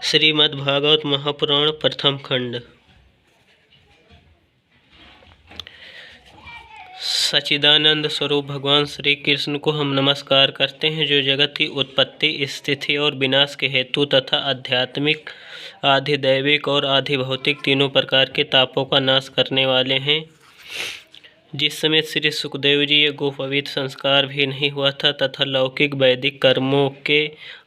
श्रीमद्भागवत महापुराण प्रथम खंड। सच्चिदानंद स्वरूप भगवान श्री कृष्ण को हम नमस्कार करते हैं, जो जगत की उत्पत्ति, स्थिति और विनाश के हेतु तथा आध्यात्मिक, आधिदैविक और आधिभौतिक तीनों प्रकार के तापों का नाश करने वाले हैं। जिस समय श्री सुखदेव जी ये गोपवित्र संस्कार भी नहीं हुआ था तथा लौकिक वैदिक कर्मों के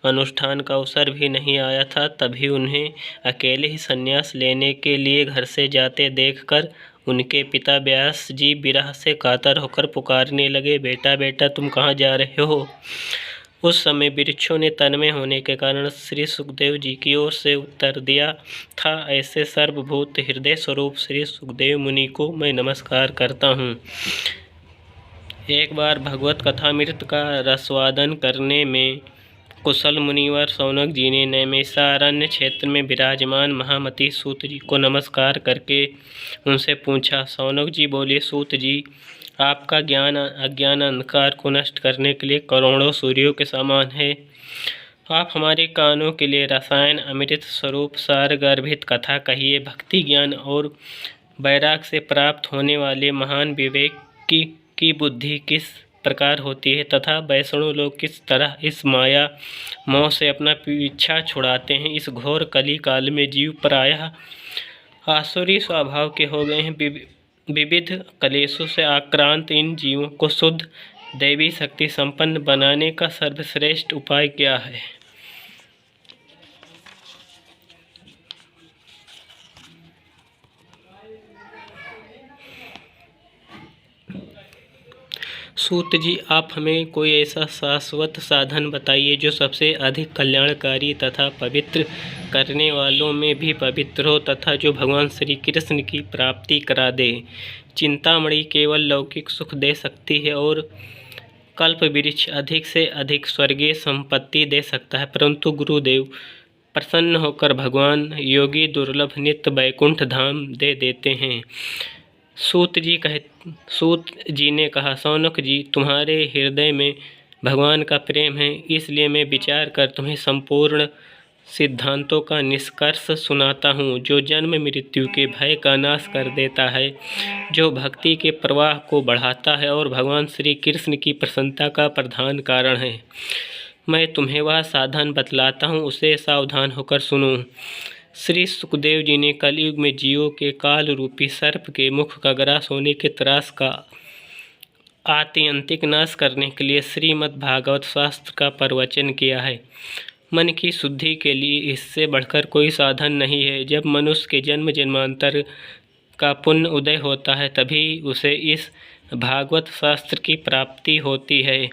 अनुष्ठान का अवसर भी नहीं आया था, तभी उन्हें अकेले ही संन्यास लेने के लिए घर से जाते देखकर उनके पिता व्यास जी विरह से कातर होकर पुकारने लगे, बेटा बेटा तुम कहाँ जा रहे हो। उस समय वृक्षों ने तन्मय होने के कारण श्री सुखदेव जी की ओर से उत्तर दिया था, ऐसे सर्वभूत हृदय स्वरूप श्री सुखदेव मुनि को मैं नमस्कार करता हूँ। एक बार भगवत कथामृत का रसवादन करने में कुशल मुनिवर शौनक जी ने नैमिषारण्य क्षेत्र में विराजमान महामती सूत जी को नमस्कार करके उनसे पूछा। शौनक जी बोले, सूत जी, आपका ज्ञान अज्ञान अंधकार को नष्ट करने के लिए करोड़ों सूर्यों के समान है। आप हमारे कानों के लिए रसायन अमृत स्वरूप सार गर्भित कथा कहिए। भक्ति ज्ञान और वैराग से प्राप्त होने वाले महान विवेक की बुद्धि किस प्रकार होती है तथा वैष्णव लोग किस तरह इस माया मोह से अपना पीछा छुड़ाते हैं। इस घोर कली काल में जीव प्रायः आसुरी स्वभाव के हो गए हैं। विविध कलेशों से आक्रांत इन जीवों को शुद्ध दैवी शक्ति संपन्न बनाने का सर्वश्रेष्ठ उपाय क्या है। सूत जी, आप हमें कोई ऐसा शाश्वत साधन बताइए जो सबसे अधिक कल्याणकारी तथा पवित्र करने वालों में भी पवित्र हो तथा जो भगवान श्री कृष्ण की प्राप्ति करा दे। चिंतामणि केवल लौकिक सुख दे सकती है और कल्प वृक्ष अधिक से अधिक स्वर्गीय संपत्ति दे सकता है, परंतु गुरुदेव प्रसन्न होकर भगवान योगी दुर्लभ नित्य वैकुंठ धाम दे देते हैं। सूत जी ने कहा, शौनक जी, तुम्हारे हृदय में भगवान का प्रेम है, इसलिए मैं विचार कर तुम्हें संपूर्ण सिद्धांतों का निष्कर्ष सुनाता हूँ, जो जन्म मृत्यु के भय का नाश कर देता है, जो भक्ति के प्रवाह को बढ़ाता है और भगवान श्री कृष्ण की प्रसन्नता का प्रधान कारण है। मैं तुम्हें वह साधन बतलाता हूँ, उसे सावधान होकर सुनो। श्री सुखदेव जी ने कलयुग में जीवों के काल रूपी सर्प के मुख का ग्रास होने के त्रास का आत्यंतिक नाश करने के लिए श्रीमद् भागवत शास्त्र का प्रवचन किया है। मन की शुद्धि के लिए इससे बढ़कर कोई साधन नहीं है। जब मनुष्य के जन्म जन्मांतर का पुण्य उदय होता है, तभी उसे इस भागवत शास्त्र की प्राप्ति होती है।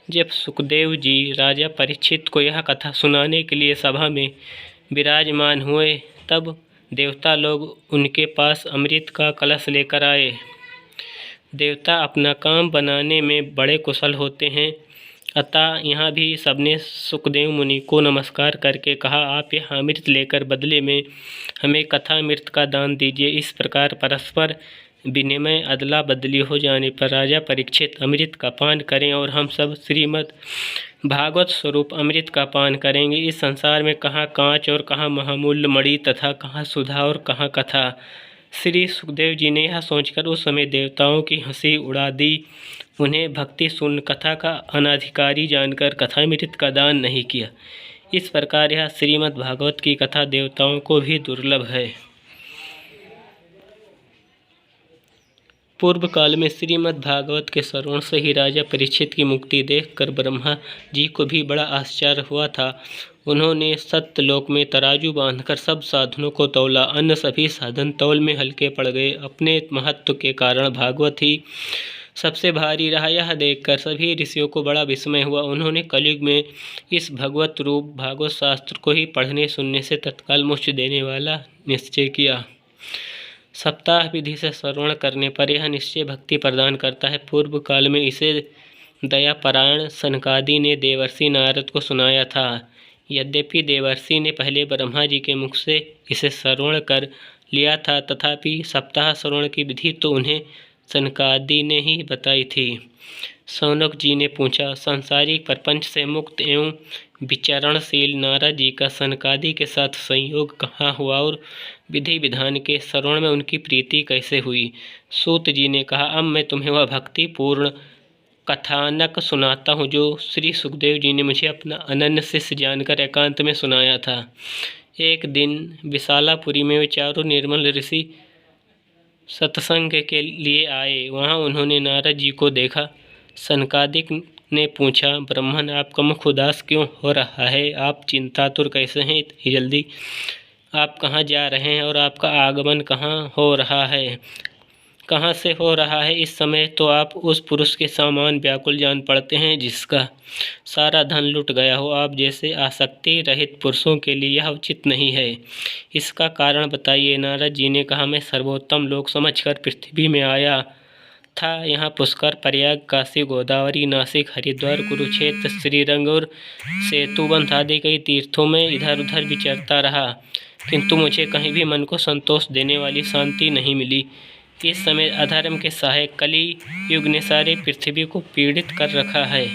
जब सुखदेव जी राजा परीक्षित को यह कथा सुनाने के लिए सभा में विराजमान हुए, तब देवता लोग उनके पास अमृत का कलश लेकर आए। देवता अपना काम बनाने में बड़े कुशल होते हैं, अतः यहाँ भी सबने सुखदेव मुनि को नमस्कार करके कहा, आप यह अमृत लेकर बदले में हमें कथामृत का दान दीजिए। इस प्रकार परस्पर विनिमय अदला बदली हो जाने पर राजा परीक्षित अमृत का पान करें और हम सब श्रीमद् भागवत स्वरूप अमृत का पान करेंगे। इस संसार में कहाँ कांच और कहाँ महामूल्य मणि तथा कहाँ सुधा और कहाँ कथा। श्री सुखदेव जी ने यह सोचकर उस समय देवताओं की हंसी उड़ा दी। उन्हें भक्ति शून्य कथा का अनाधिकारी जानकर कथामृत का दान नहीं किया। इस प्रकार यह श्रीमद् भागवत की कथा देवताओं को भी दुर्लभ है। पूर्व काल में श्रीमद् भागवत के श्रवण से ही राजा परीक्षित की मुक्ति देखकर ब्रह्मा जी को भी बड़ा आश्चर्य हुआ था। उन्होंने सत्यलोक में तराजू बांधकर सब साधनों को तौला, अन्य सभी साधन तौल में हल्के पड़ गए। अपने महत्व के कारण भागवत ही सबसे भारी रहा, यह देखकर सभी ऋषियों को बड़ा विस्मय हुआ। उन्होंने कलयुग में इस भगवत रूप भागवत शास्त्र को ही पढ़ने सुनने से तत्काल मोक्ष देने वाला निश्चय किया। सप्ताह विधि से श्रवण करने पर यह निश्चय भक्ति प्रदान करता है। पूर्व काल में इसे दयापरायण सनकादि ने देवर्षि नारद को सुनाया था। यद्यपि देवर्षि ने पहले ब्रह्मा जी के मुख से इसे श्रवण कर लिया था, तथापि सप्ताह श्रवण की विधि तो उन्हें सनकादि ने ही बताई थी। शौनक जी ने पूछा। सांसारिक प्रपंच से मुक्त एवं विचरणशील नारद जी का सनकादि के साथ संयोग कहाँ हुआ और विधि विधान के श्रवण में उनकी प्रीति कैसे हुई? सूत जी ने कहा, अब मैं तुम्हें वह भक्ति पूर्ण कथानक सुनाता हूँ जो श्री सुखदेव जी ने मुझे अपना अनन्य शिष्य जानकर एकांत में सुनाया था। एक दिन विशालापुरी में वे चारों निर्मल ऋषि सत्संग के लिए आए। वहाँ उन्होंने नारद जी को देखा। सनकादिक ने पूछा, ब्राह्मण, आपका मुख उदास क्यों हो रहा है? आप चिंतातुर कैसे हैं इतनी जल्दी? आप कहाँ जा रहे हैं और आपका आगमन कहाँ हो रहा है, कहाँ से हो रहा है? इस समय तो आप उस पुरुष के समान व्याकुल जान पड़ते हैं जिसका सारा धन लुट गया हो। आप जैसे आसक्ति रहित पुरुषों के लिए यह उचित नहीं है। इसका कारण बताइए। नारद जी ने कहा, मैं सर्वोत्तम लोक समझकर पृथ्वी में आया था। यहाँ पुष्कर, प्रयाग, काशी, गोदावरी, नासिक, हरिद्वार, कुरुक्षेत्र, श्रीरंग और सेतुबंध आदि कई तीर्थों में इधर उधर विचरता रहा, किंतु मुझे कहीं भी मन को संतोष देने वाली शांति नहीं मिली। इस समय अधर्म के सहायक कली युग ने सारी पृथ्वी को पीड़ित कर रखा है।